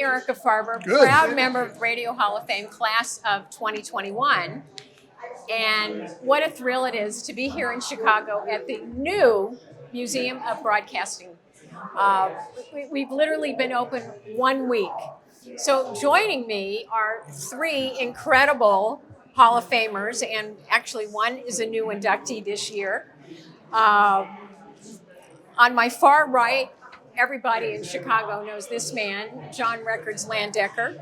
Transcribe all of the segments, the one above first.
Erica Farber, Good. proud member of Radio Hall of Fame, class of 2021. And what a thrill it is to be here in Chicago at the new Museum of Broadcasting. We've literally been open 1 week. So joining me are three incredible Hall of Famers, and actually one is a new inductee this year. On my far right, everybody in Chicago knows this man, John Records Landecker.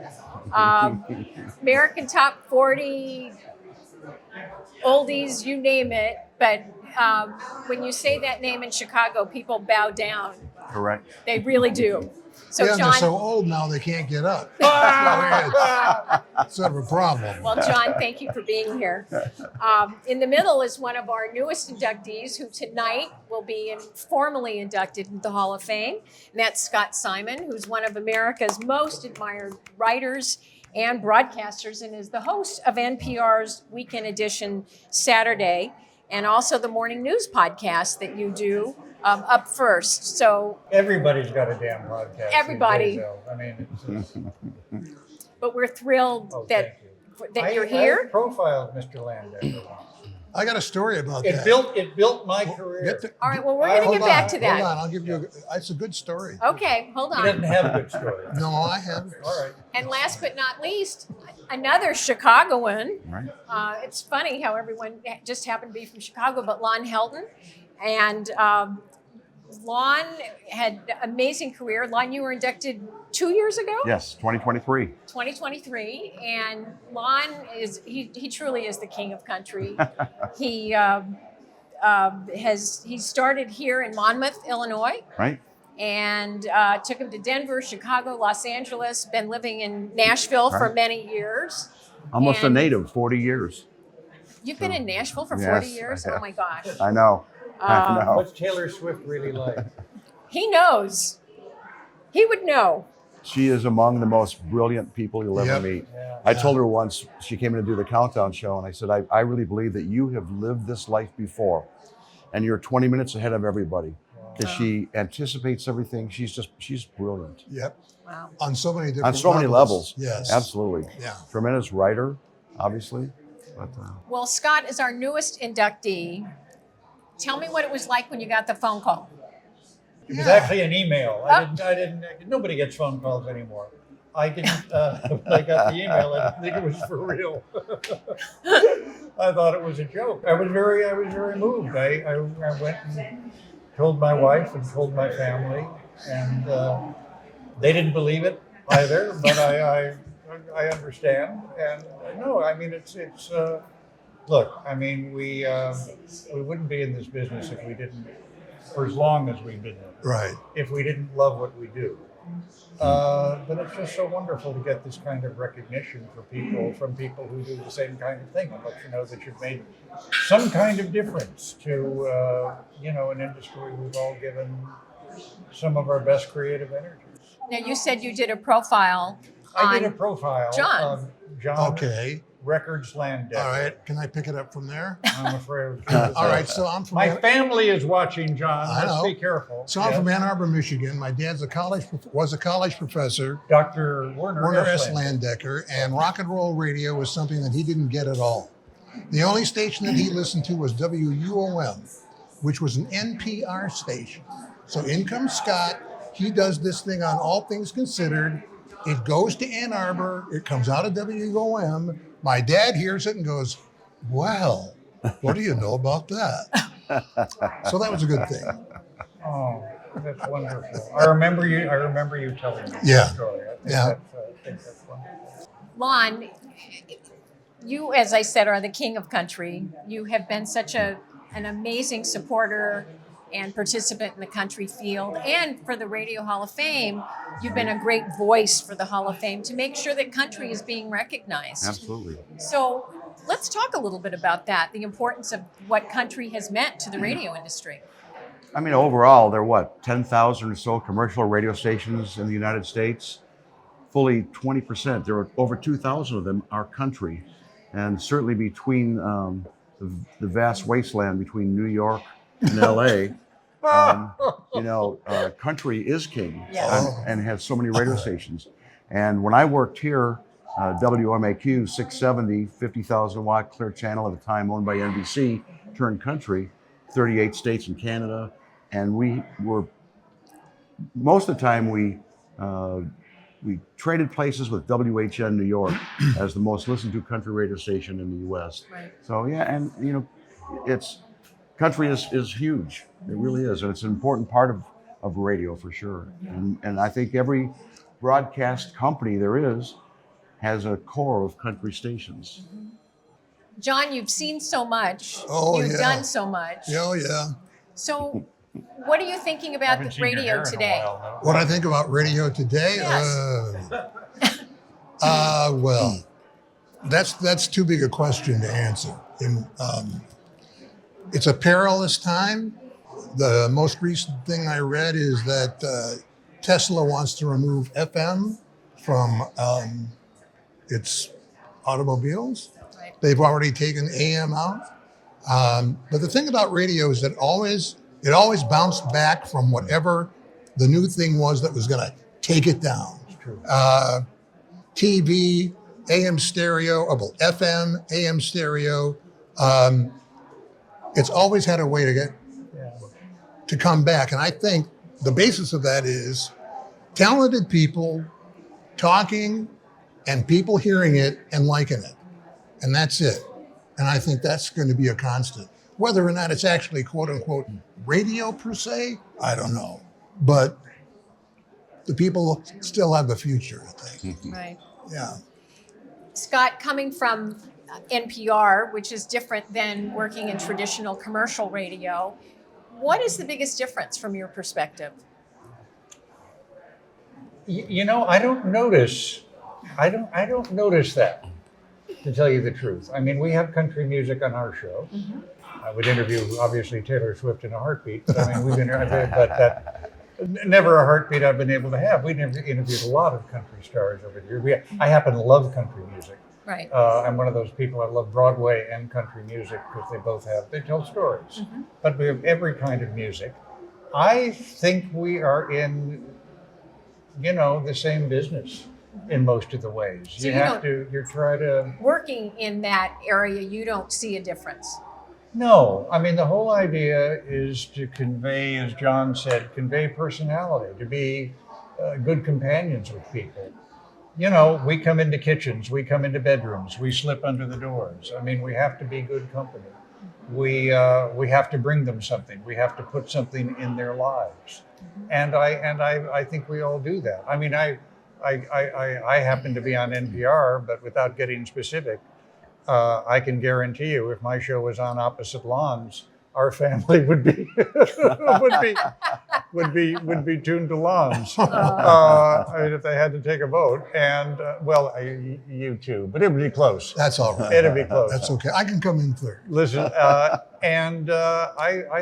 American Top 40, oldies, you name it. But when you say that name in Chicago, people bow down. Correct. They really do. So yeah, John, they're so old now they can't get up. It's sort of a problem. well, John, thank you for being here. In the middle is one of our newest inductees who tonight will be formally inducted into the Hall of Fame. And that's Scott Simon, who's one of America's most admired writers and broadcasters and is the host of NPR's Weekend Edition Saturday and also the morning news podcast that you do, Up First. So everybody's got a damn podcast. Everybody. I mean, it's but we're thrilled that you're I here. profiled Mr. Landecker. I got a story about that. It built my career. All right, well, we're going to get back to that. Hold on, I'll give you it's a good story. Okay, hold He doesn't on. have a good story. No, I haven't. All right. And last but not least, another Chicagoan. Right. It's funny how everyone just happened to be from Chicago, but Lon Helton. And Lon had an amazing career. Lon, you were inducted 2 years ago? Yes, 2023. 2023. And Lon he truly is the king of country. He started here in Monmouth, Illinois. Right. And took him to Denver, Chicago, Los Angeles, been living in Nashville for Right. many years. Almost And a native, 40 years. You've been in Nashville for Yes, 40 years? I have. Oh my gosh. I know. I know. What's Taylor Swift really like? He knows. He would know. She is among the most brilliant people you'll ever Yep. meet. Yeah. I told her once, she came in to do the countdown show, and I said, I really believe that you have lived this life before, and you're 20 minutes ahead of everybody, because she anticipates everything. She's brilliant. Yep. Wow. On so many different On so many levels. Yes. Absolutely. Yeah. Tremendous writer, obviously. But, Well, Scott is our newest inductee. Tell me what it was like when you got the phone call. It was Yeah. actually an email. I didn't. Nobody gets phone calls anymore. I didn't. When I got the email, I didn't think it was for real. I thought it was a joke. I was very moved. I went and told my wife and told my family, and they didn't believe it either. But I understand. And no, I mean it's. Look, I mean we wouldn't be in this business if we didn't, for as long as we've been in it. Right. If we didn't love what we do. But it's just so wonderful to get this kind of recognition from people who do the same kind of thing, and let you know that you've made some kind of difference to an industry we've all given some of our best creative energies. Now, you said you did a profile I did on a profile John. of John Okay. Records Landecker. All right. Can I pick it up from there? I'm afraid. All right. So I'm from My family is watching, John. I Let's know. be careful. So I'm Yeah. from Ann Arbor, Michigan. My dad's was a college professor, Dr. Werner S. Landecker. Landecker, and rock and roll radio was something that he didn't get at all. The only station that he listened to was WUOM, which was an NPR station. So in comes Scott. He does this thing on All Things Considered. It goes to Ann Arbor. It comes out of WUOM. My dad hears it and goes, "Well, what do you know about that?" So that was a good thing. Oh, that's wonderful. I remember you telling me Yeah. that story. I think that's wonderful. Lon. You, as I said, are the king of country. You have been such an amazing supporter and participant in the country field. And for the Radio Hall of Fame, you've been a great voice for the Hall of Fame to make sure that country is being recognized. absolutely. So let's talk a little bit about that, the importance of what country has meant to the radio industry. I mean, overall, there are 10,000 or so commercial radio stations in the United States. Fully 20%, there are over 2,000 of them are country. And certainly between the vast wasteland between New York and LA, country is king. Yes. And has so many radio stations. And when I worked here, WMAQ 670, 50,000 watt clear channel at the time owned by NBC, turned country, 38 states and Canada. And we were, most of the time we traded places with WHN New York as the most listened to country radio station in the U.S. Right. So yeah, and you know, country is huge. It really is, and it's an important part of radio for sure. And I think every broadcast company there is has a core of country stations. John, you've seen so much. Oh, You've yeah. done so much. Oh, yeah. So what are you thinking about Haven't the seen your hair radio in a today? while, What I think about radio today? Yes. Well, that's too big a question to answer. It's a perilous time. The most recent thing I read is that Tesla wants to remove FM from its automobiles. Right. They've already taken AM out. But the thing about radio is that it always bounced back from whatever the new thing was that was going to take it down. True. TV, AM stereo, well, FM, AM stereo. It's always had a way to come back. And I think the basis of that is talented people talking and people hearing it and liking it. And that's it. And I think that's going to be a constant. Whether or not it's actually quote unquote radio per se, I don't know. But the people still have the future, I think. Right. Yeah. Scott, coming from NPR, which is different than working in traditional commercial radio, what is the biggest difference from your perspective? You know, I don't notice that, to tell you the truth. I mean, we have country music on our show. Mm-hmm. I would interview, obviously, Taylor Swift in a heartbeat, but I mean, never a heartbeat I've been able to have. We've interviewed a lot of country stars over the years. I happen to love country music. Right. I'm one of those people. I love Broadway and country music because they tell stories. Mm-hmm. But we have every kind of music. I think we are in, the same business in most of the ways. So you try to. Working in that area, you don't see a difference. No, I mean, the whole idea is to convey, as John said, convey personality, to be good companions with people. We come into kitchens, we come into bedrooms, we slip under the doors. I mean, we have to be good company. We have to bring them something. We have to put something in their lives. And I think we all do that. I mean, I happen to be on NPR, but without getting specific, I can guarantee you, if my show was on opposite lawns, our family would be tuned to lawns. I mean, if they had to take a vote, and you too, but it would be close. That's all right. It'd be close. That's okay. I can come in third. Listen, I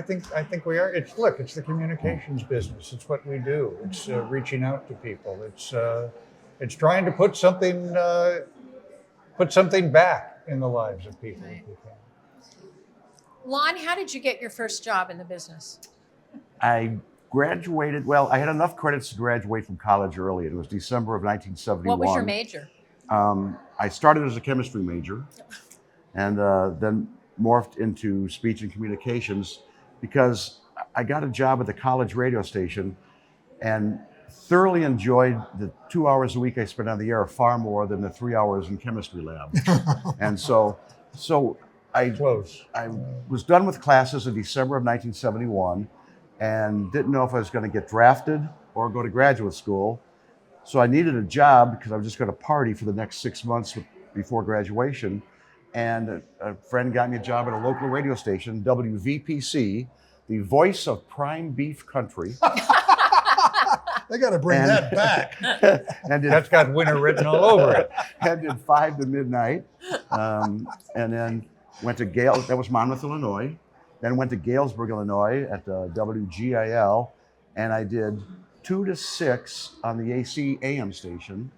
think we are. It's the communications business. It's what we do. It's reaching out to people. It's trying to put something back in the lives of people. If we can. Lon, how did you get your first job in the business? I graduated, I had enough credits to graduate from college early. It was December of 1971. What was your major? I started as a chemistry major and then morphed into speech and communications because I got a job at the college radio station and thoroughly enjoyed the 2 hours a week I spent on the air far more than the 3 hours in chemistry lab. And so I was done with classes in December of 1971 and didn't know if I was going to get drafted or go to graduate school. So I needed a job because I was just going to party for the next 6 months before graduation. And a friend got me a job at a local radio station, WVPC, the voice of prime beef country. They got to bring that back. That's got winter written all over it. And did 5 to midnight. And then went to Gales, that was Monmouth, Illinois. Then went to Galesburg, Illinois at WGIL. And I did 2 to 6 on the AC AM station.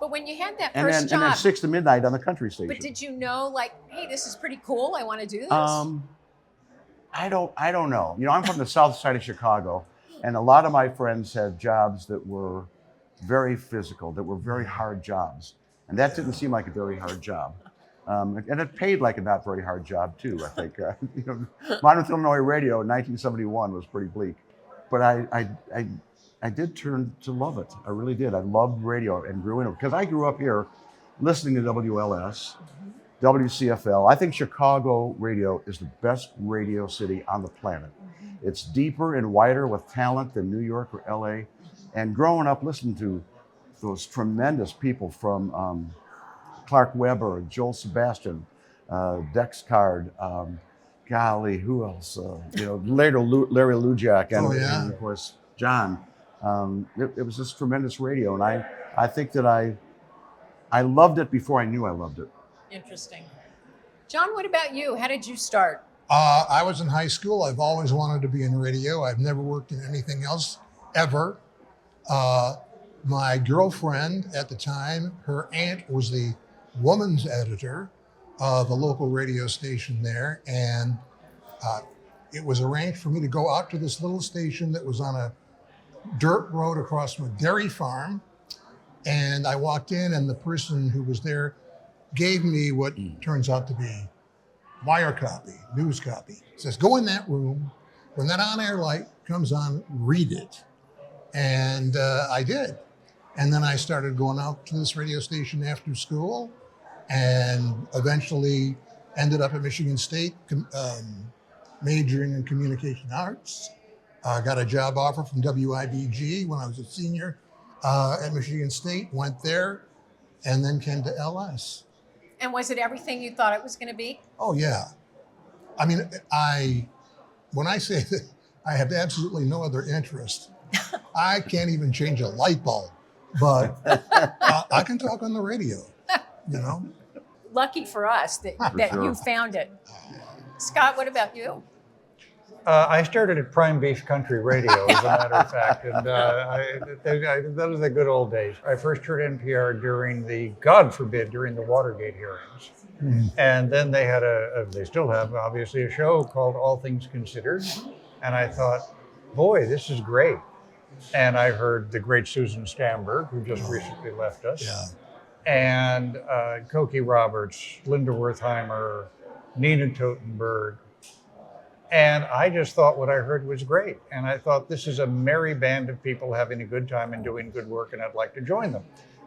But when you had that And first then job, 6 to midnight on the country station. but did you know, hey, this is pretty cool, I want to do this? I don't know. I'm from the south side of Chicago, and a lot of my friends had jobs that were very physical, that were very hard jobs. And that didn't seem like a very hard job. And it paid like a not very hard job too, I think. Monmouth, Illinois radio in 1971 was pretty bleak. But I did turn to love it. I really did. I loved radio and grew into it. Because I grew up here listening to WLS, WCFL. I think Chicago radio is the best radio city on the planet. It's deeper and wider with talent than New York or LA. And growing up listening to those tremendous people from Clark Weber, Joel Sebastian, Dex Card, golly, who else? Later Larry Lujak, and of course John. It was just tremendous radio, and I think that I loved it before I knew I loved it. Interesting. John, what about you? How did you start? I was in high school. I've always wanted to be in radio. I've never worked in anything else ever. My girlfriend at the time, her aunt was the woman's editor of a local radio station there, and it was arranged for me to go out to this little station that was on a dirt road across from a dairy farm. And I walked in, and the person who was there gave me what turns out to be wire copy, news copy. It says, go in that room. When that on-air light comes on, read it. And I did. And then I started going out to this radio station after school, and eventually ended up at Michigan State, majoring in communication arts. Got a job offer from WIBG when I was a senior at Michigan State, went there, and then came to LS. And was it everything you thought it was going to be? Oh, yeah. I mean, when I say that I have absolutely no other interest, I can't even change a light bulb, but I can talk on the radio, Lucky for us that sure. you found it. Scott, what about you? I started at Prime Beef Country Radio, as a matter of fact, and that was the good old days. I first heard NPR during God forbid, during the Watergate hearings. And then they had they still have, obviously, a show called All Things Considered. And I thought, boy, this is great. And I heard the great Susan Stamberg, who just recently left us. Yeah. And Cokie Roberts, Linda Wertheimer, Nina Totenberg. And I just thought what I heard was great. And I thought, this is a merry band of people having a good time and doing good work, and I'd like to join them.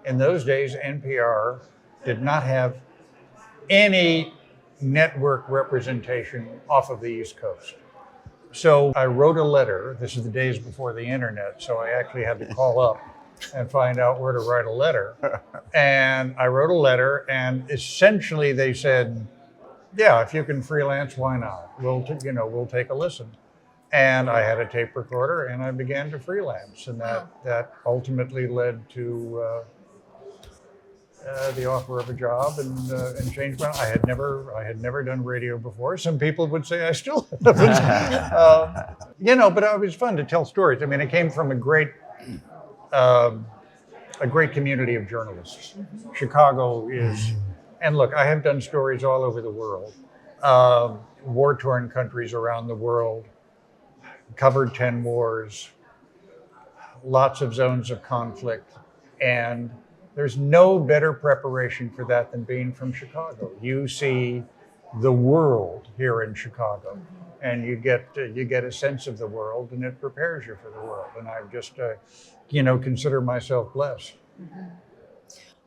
In those days, NPR did not have any network representation off of the East Coast. So I wrote a letter. This is the days before the internet, so I actually had to call up and find out where to write a letter. And I wrote a letter, and essentially they said, yeah, if you can freelance, why not? We'll take a listen. And I had a tape recorder, and I began to freelance, and that ultimately led to the offer of a job, and changed my. I had never done radio before. Some people would say I still haven't. But it was fun to tell stories. I mean, it came from a great community of journalists. Chicago is. And look, I have done stories all over the world, war-torn countries around the world, covered 10 wars, lots of zones of conflict, and there's no better preparation for that than being from Chicago. You see the world here in Chicago, and you get a sense of the world, and it prepares you for the world. And I just, consider myself blessed. Mm-hmm.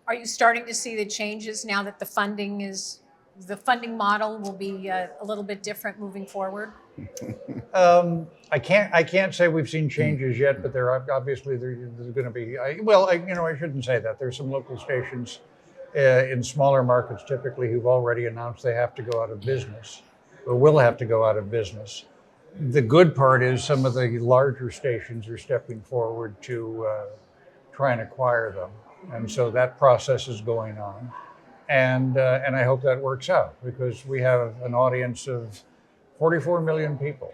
Are you starting to see the changes now that the funding model will be a little bit different moving forward? I can't say we've seen changes yet, but there's going to be. I shouldn't say that. There's some local stations in smaller markets typically who've already announced they have to go out of business, or will have to go out of business. The good part is some of the larger stations are stepping forward to try and acquire them. And so that process is going on, and I hope that works out, because we have an audience of 44 million people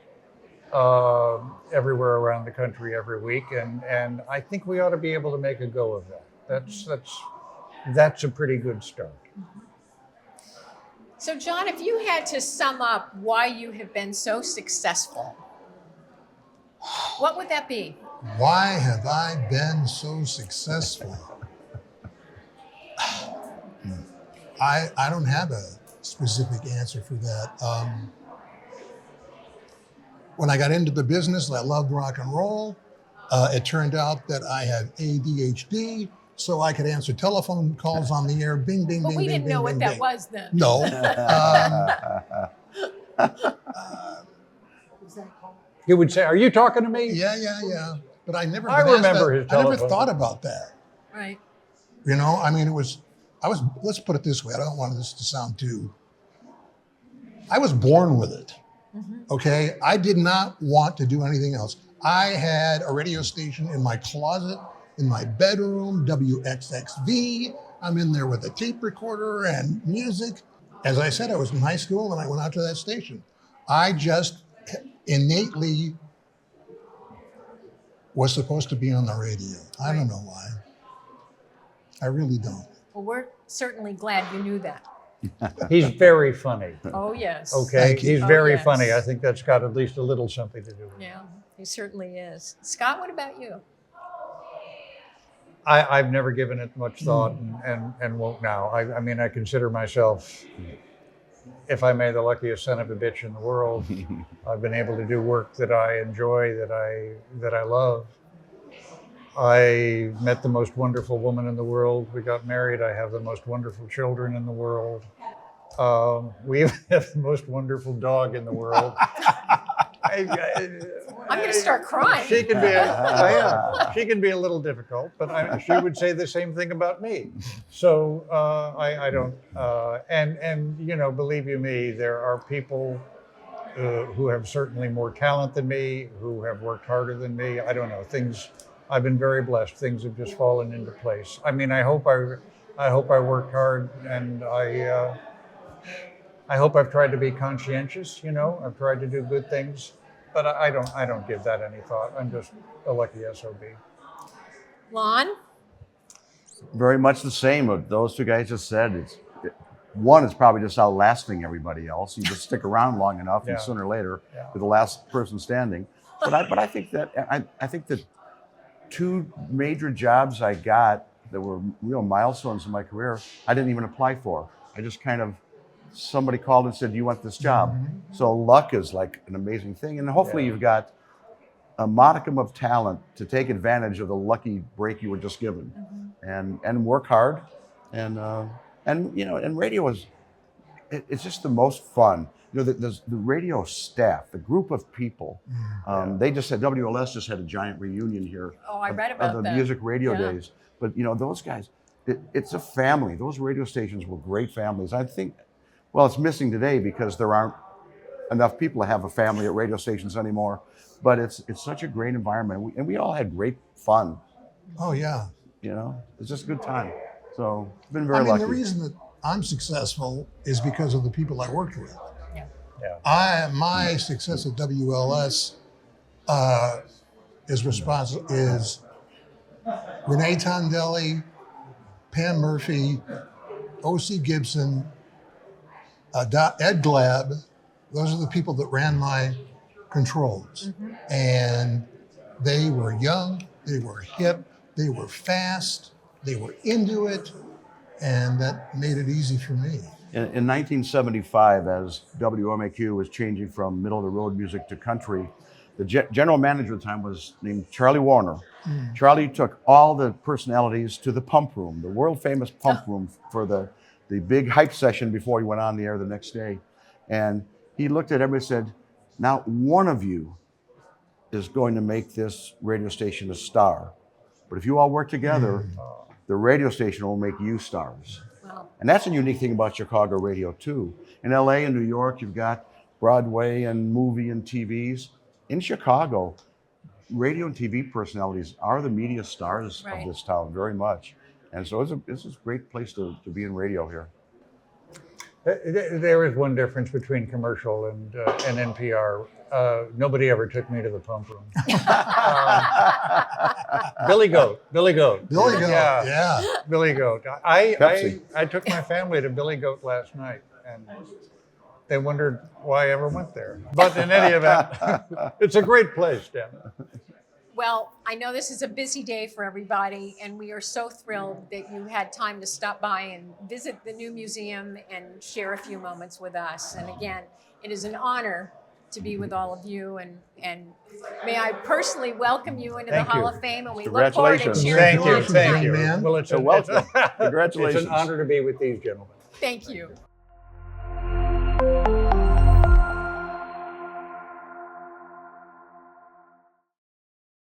everywhere around the country every week, and I think we ought to be able to make a go of that. That's a pretty good start. So, John, if you had to sum up why you have been so successful, what would that be? Why have I been so successful? I don't have a specific answer for that. When I got into the business, I loved rock and roll. It turned out that I had ADHD, so I could answer telephone calls on the air. Bing, bing, But bing, we bing, didn't bing, know bing, what that bing. was then. No. He would say, "Are you talking to me?" Yeah. But I never. I been asked remember that. his I never telephone. thought about that. Right. You know, I mean, let's put it this way. I don't want this to sound too. I was born with it. Okay. I did not want to do anything else. I had a radio station in my closet, in my bedroom, WXXV. I'm in there with a tape recorder and music. As I said, I was in high school and I went out to that station. I just innately was supposed to be on the radio. I don't know why. I really don't. Well, we're certainly glad you knew that. He's very funny. Oh, yes. Okay, Thank you. he's very yes. funny. I think that's got at least a little something to do with it. Yeah, he certainly is. Scott, what about you? I've never given it much thought and won't now. I mean, I consider myself, if I may, the luckiest son of a bitch in the world. I've been able to do work that I enjoy, that I love. I met the most wonderful woman in the world. We got married. I have the most wonderful children in the world. We have the most wonderful dog in the world. I'm going to start crying. She can be a little difficult, but she would say the same thing about me. So I don't. And you know, believe you me, there are people who have certainly more talent than me, who have worked harder than me. I don't know. I've been very blessed. Things have just fallen into place. I mean, I hope I worked hard, and I hope I've tried to be conscientious. You know, I've tried to do good things, but I don't give that any thought. I'm just a lucky SOB. Lon? Very much the same. What those two guys just said. One is probably just outlasting everybody else. You just stick around long enough, Yeah. and sooner or later, Yeah. you're the last person standing. But I think that two major jobs I got that were real milestones in my career, I didn't even apply for. I just kind of, somebody called and said, "Do you want this job?" So luck is like an amazing thing. And hopefully you've got a modicum of talent to take advantage of the lucky break you were just given, and work hard. And you know, and radio it's just the most fun. You know, the radio staff, the group of people, they just said, WLS just had a giant reunion here. Oh, I read about of the that. music radio Yeah. days. But you know, those guys, it's a family. Those radio stations were great families. I think, well, it's missing today because there aren't enough people to have a family at radio stations anymore. But it's such a great environment, and we all had great fun. Oh, yeah. You know, it's just a good time. So I've been very I mean, lucky. the reason that I'm successful is because of the people I worked with. Yeah. My success at WLS is Renee Tondelli, Pam Murphy, O.C. Gibson, Ed Glab. Those are the people that ran my controls. And they were young, they were hip, they were fast, they were into it, and that made it easy for me. In 1975, as WMAQ was changing from middle-of-the-road music to country, the general manager at the time was named Charlie Warner. Charlie took all the personalities to the pump room, the world-famous pump room, for the big hype session before he went on the air the next day. And he looked at everybody and said, "Now, one of you is going to make this radio station a star. But if you all work together, the radio station will make you stars." Wow. And that's a unique thing about Chicago radio too. In LA and New York, you've got Broadway and movie and TVs. In Chicago, radio and TV personalities are the media stars Right. of this town very much. And so it's a great place to be in radio here. There is one difference between commercial and NPR. Nobody ever took me to the pump room. Billy Goat. Billy Goat, Yeah. yeah. Billy Goat. Pepsi. I took my family to Billy Goat last night, and they wondered why I ever went there. But in any event, it's a great place, Dan. Well, I know this is a busy day for everybody, and we are so thrilled that you had time to stop by and visit the new museum and share a few moments with us. And again, it is an honor to be with all of you, and may I personally welcome you into the Thank Hall you. of Fame, and we look forward to Congratulations. cheering Thank you you, on Congratulations, thank tonight. you. young man. Well, it's You're welcome. It's Congratulations. an honor to be with these gentlemen. Thank you.